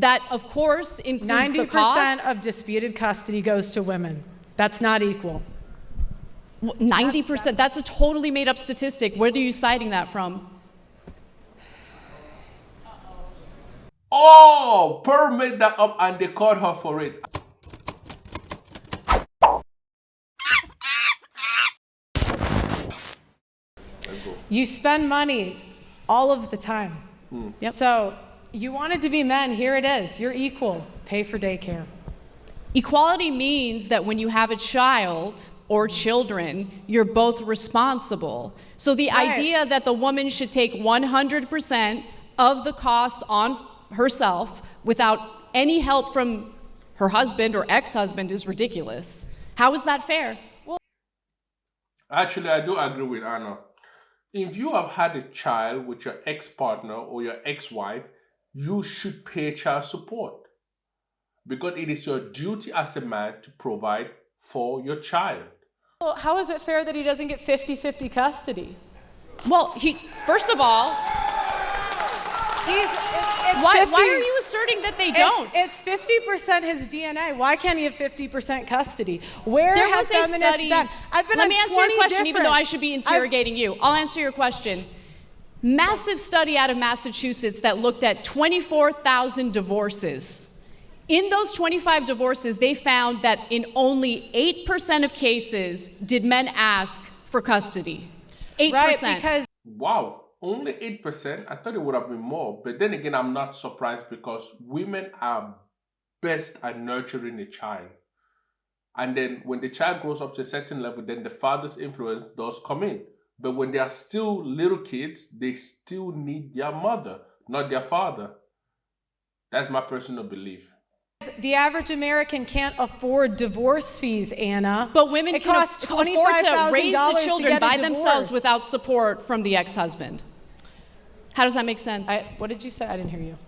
That, of course, includes the cost. 90% of disputed custody goes to women. That's not equal. 90%, that's a totally made up statistic. Where are you citing that from? Oh, Pearl made that up and they caught her for it. You spend money all of the time. Yep. So you wanted to be men, here it is. You're equal. Pay for daycare. Equality means that when you have a child or children, you're both responsible. So the idea that the woman should take 100% of the costs on herself without any help from her husband or ex-husband is ridiculous. How is that fair? Well, actually, I do agree with Anna. If you have had a child with your ex-partner or your ex-wife, you should pay child support because it is your duty as a man to provide for your child. Well, how is it fair that he doesn't get 50-50 custody? Well, first of all, why are you asserting that they don't? It's 50% his DNA. Why can't he have 50% custody? Where there have was a study. been? I've been Let on me answer 20 your question, even though I different- should be interrogating you. I'll answer your question. Massive study out of Massachusetts that looked at 24,000 divorces. In those 25 divorces, they found that in only 8% of cases did men ask for custody. 8%. Right, because Wow. Only 8%? I thought it would have been more. But then again, I'm not surprised because women are best at nurturing a child. And then when the child grows up to a certain level, then the father's influence does come in. But when they are still little kids, they still need their mother, not their father. That's my personal belief. the average American can't afford divorce fees, Anna. But women it can costs afford to raise the $25,000 children to by get a themselves divorce. without support from the ex-husband. How does that make sense? What did you say? I didn't hear you.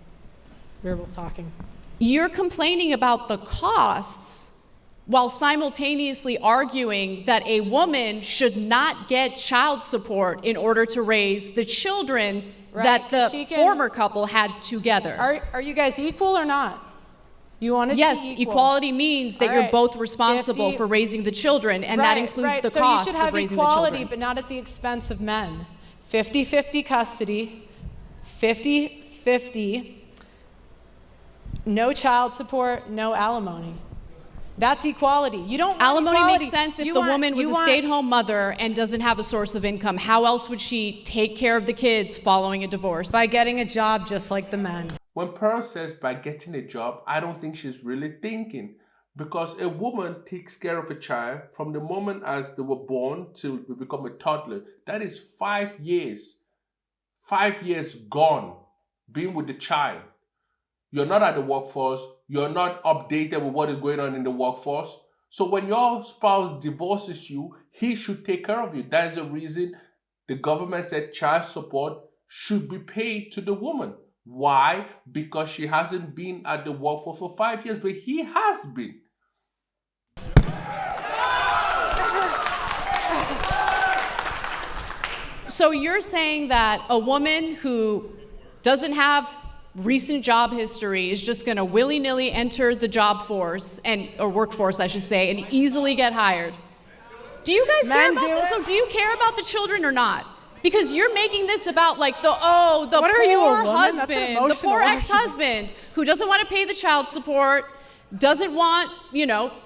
We were both talking. You're complaining about the costs while simultaneously arguing that a woman should not get child support in order to raise the children that the former couple had together. Are you guys equal or not? You want to Yes, be equal. equality means that you're both responsible 50 for raising the children, and that includes the so costs you should have of raising the equality, children. but not at the expense of men. 50-50 custody, 50-50, no child support, no alimony. That's equality. You don't want Alimony equality. makes sense if You the want- woman was you a want- stay-at-home mother and doesn't have a source of income. How else would she take care of the kids following a divorce? By getting a job just like the men. When Pearl says by getting a job, I don't think she's really thinking, because a woman takes care of a child from the moment as they were born till they become a toddler. That is 5 years. 5 years gone being with the child. You're not at the workforce. You're not updated with what is going on in the workforce. So when your spouse divorces you, he should take care of you. That is the reason the government said child support should be paid to the woman. Why? Because she hasn't been at the workforce for 5 years, but he has been. So you're saying that a woman who doesn't have recent job history is just going to willy-nilly enter the job force or workforce, I should say, and easily get hired. Do you guys care about this? So do you care about the children or not? Because you're making this about like the poor husband, the poor ex-husband who doesn't want to pay the child support, doesn't want,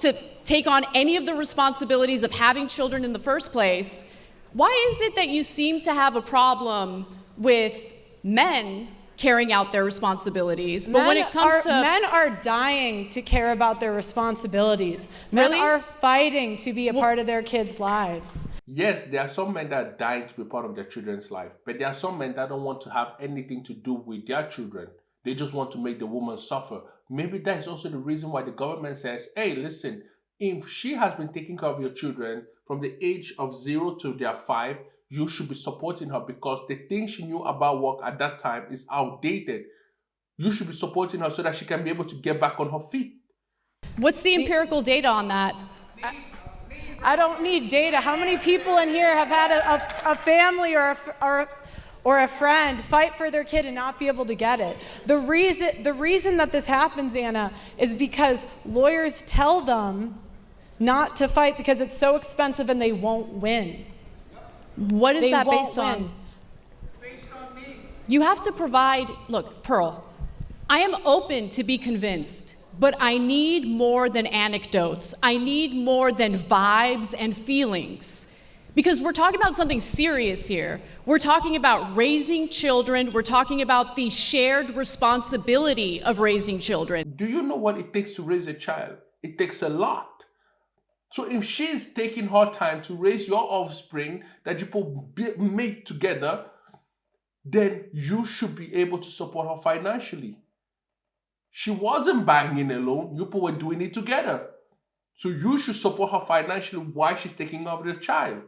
to take on any of the responsibilities of having children in the first place. Why is it that you seem to have a problem with men carrying out their responsibilities? But when it comes to men are dying to care about their responsibilities. Men are fighting to be a part of their kids' lives. Yes, there are some men that are dying to be part of their children's life, but there are some men that don't want to have anything to do with their children. They just want to make the woman suffer. Maybe that is also the reason why the government says, hey, listen, if she has been taking care of your children from the age of 0 to their 5, you should be supporting her, because the things she knew about work at that time is outdated. You should be supporting her so that she can be able to get back on her feet. What's the empirical data on that? I don't need data. How many people in here have had a family or or a friend fight for their kid and not be able to get it. The reason that this happens, Anna, is because lawyers tell them not to fight because it's so expensive and they won't win. What is that based win. on? You have to provide, look, Pearl, I am open to be convinced, but I need more than anecdotes. I need more than vibes and feelings. Because we're talking about something serious here. We're talking about raising children. We're talking about the shared responsibility of raising children. Do you know what it takes to raise a child? It takes a lot. So if she's taking her time to raise your offspring that you both made together, then you should be able to support her financially. She wasn't buying in alone. You both were doing it together. So you should support her financially while she's taking care of the child.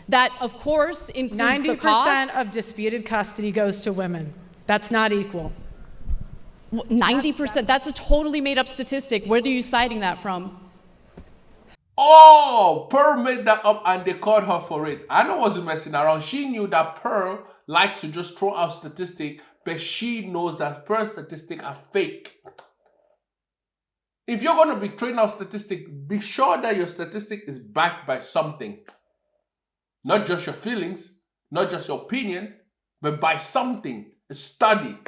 That, of course, includes the cost. 90% of disputed custody goes to women. That's not equal. 90%, that's a totally made up statistic. Where are you citing that from? Oh, Pearl made that up and they called her for it. I know wasn't messing around. She knew that Pearl likes to just throw out statistics, but she knows that Pearl's statistics are fake. If you're going to be throwing out statistics, be sure that your statistic is backed by something. Not just your feelings, not just your opinion, but by something, a study.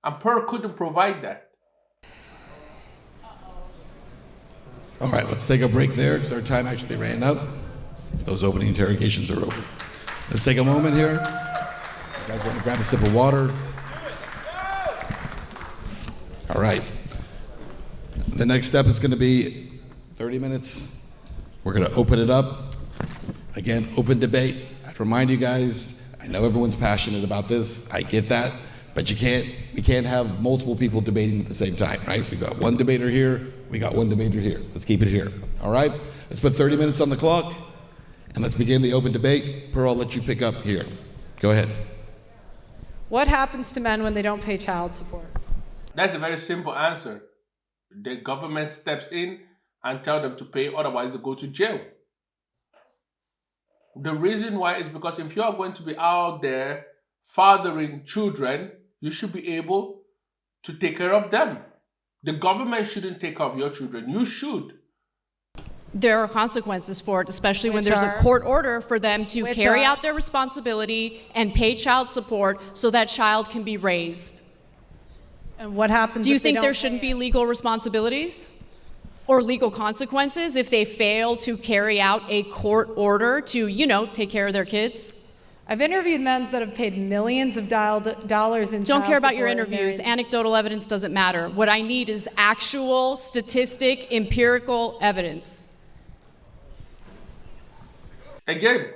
And Pearl couldn't provide that. All right, let's take a break there because our time actually ran out. Those opening interrogations are over. Let's take a moment here. You guys want to grab a sip of water? All right. The next step is going to be 30 minutes. We're going to open it up. Again, open debate. I'd remind you guys, I know everyone's passionate about this. I get that. But we can't have multiple people debating at the same time, right? We've got one debater here, we got one debater here. Let's keep it here, all right? Let's put 30 minutes on the clock, and let's begin the open debate. Pearl, I'll let you pick up here. Go ahead. What happens to men when they don't pay child support? That's a very simple answer. The government steps in and tell them to pay, otherwise they go to jail. The reason why is because if you are going to be out there fathering children, you should be able to take care of them. The government shouldn't take care of your children. You should. There are consequences for it, especially when there's a court order for them to carry out their responsibility and pay child support so that child can be raised. And what happens Do you if they think don't there pay shouldn't it? be legal responsibilities or legal consequences if they fail to carry out a court order to, take care of their kids? I've interviewed men that have paid millions of dollars in Don't child care about your support and interviews. married- Anecdotal evidence doesn't matter. What I need is actual, statistic, empirical evidence. Again,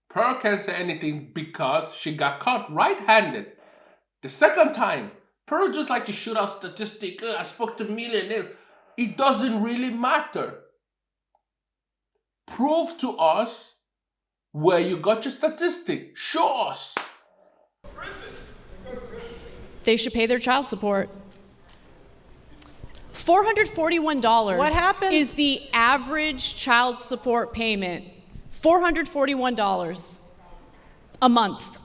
Pearl can't say anything because she got caught right-handed. The second time, Pearl just like to shoot out statistics. I spoke to millionaires. It doesn't really matter. Prove to us where you got your statistic. Show us. They should pay their child support. $441 What happens- is the average child support payment. $441 a month.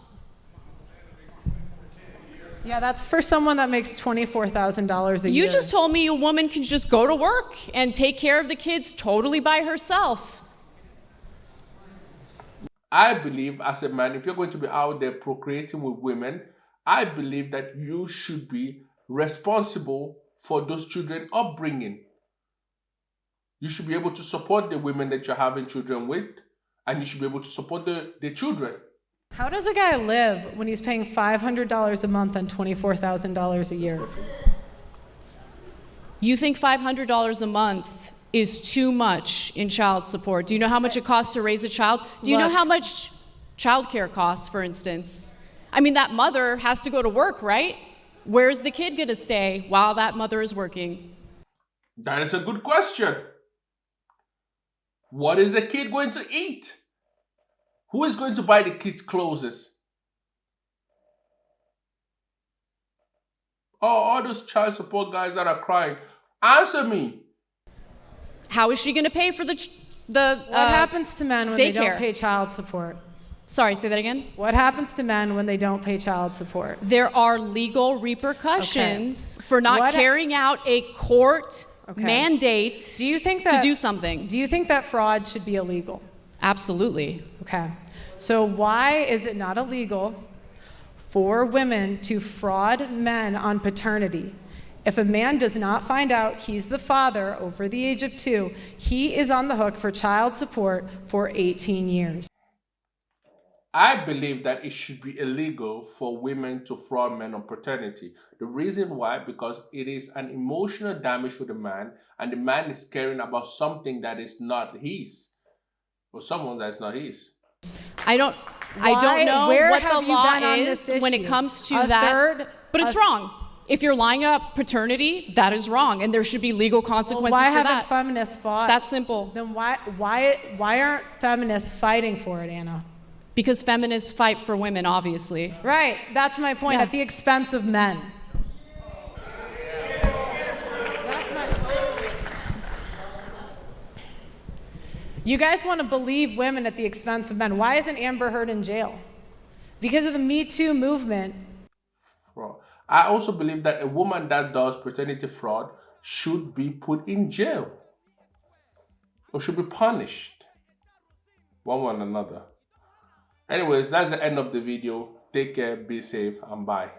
Yeah, that's for someone that makes $24,000 a year. You just told me a woman can just go to work and take care of the kids totally by herself. I believe as a man, if you're going to be out there procreating with women, I believe that you should be responsible for those children upbringing. You should be able to support the women that you're having children with, and you should be able to support the children. How does a guy live when he's paying $500 a month and $24,000 a year? You think $500 a month is too much in child support? Do you know how much it costs to raise a child? Do you know Look. how much childcare costs, for instance? I mean, that mother has to go to work, right? Where's the kid going to stay while that mother is working? That is a good question. What is the kid going to eat? Who is going to buy the kids' clothes? Oh, all those child support guys that are crying. Answer me. How is she going to pay for the What happens to men when they don't daycare. pay child support? Sorry, say that again. What happens to men when they don't pay child support? There are legal repercussions for not What- carrying out a court mandate Do you think to that do something. Do you think that fraud should be illegal? Absolutely. Okay. So why is it not illegal for women to fraud men on paternity? If a man does not find out he's the father over the age of 2, he is on the hook for child support for 18 years. I believe that it should be illegal for women to fraud men on paternity. The reason why, because it is an emotional damage for the man, and the man is caring about something that is not his, or someone that's not his. I don't know Where what have the you law been on is this when it issue? comes to A that. third- But it's wrong. If you're lying up paternity, that is wrong, and there should be legal Well, consequences why for haven't that. feminists fought? It's that simple. Then why aren't feminists fighting for it, Anna? Because feminists fight for women, obviously. Right, that's my point, Yeah. at the expense of men. That's my point. You guys want to believe women at the expense of men. Why isn't Amber Heard in jail? Because of the Me Too movement. Fraud. I also believe that a woman that does paternity fraud should be put in jail or should be punished one way or another. Anyways, that's the end of the video. Take care, be safe, and bye.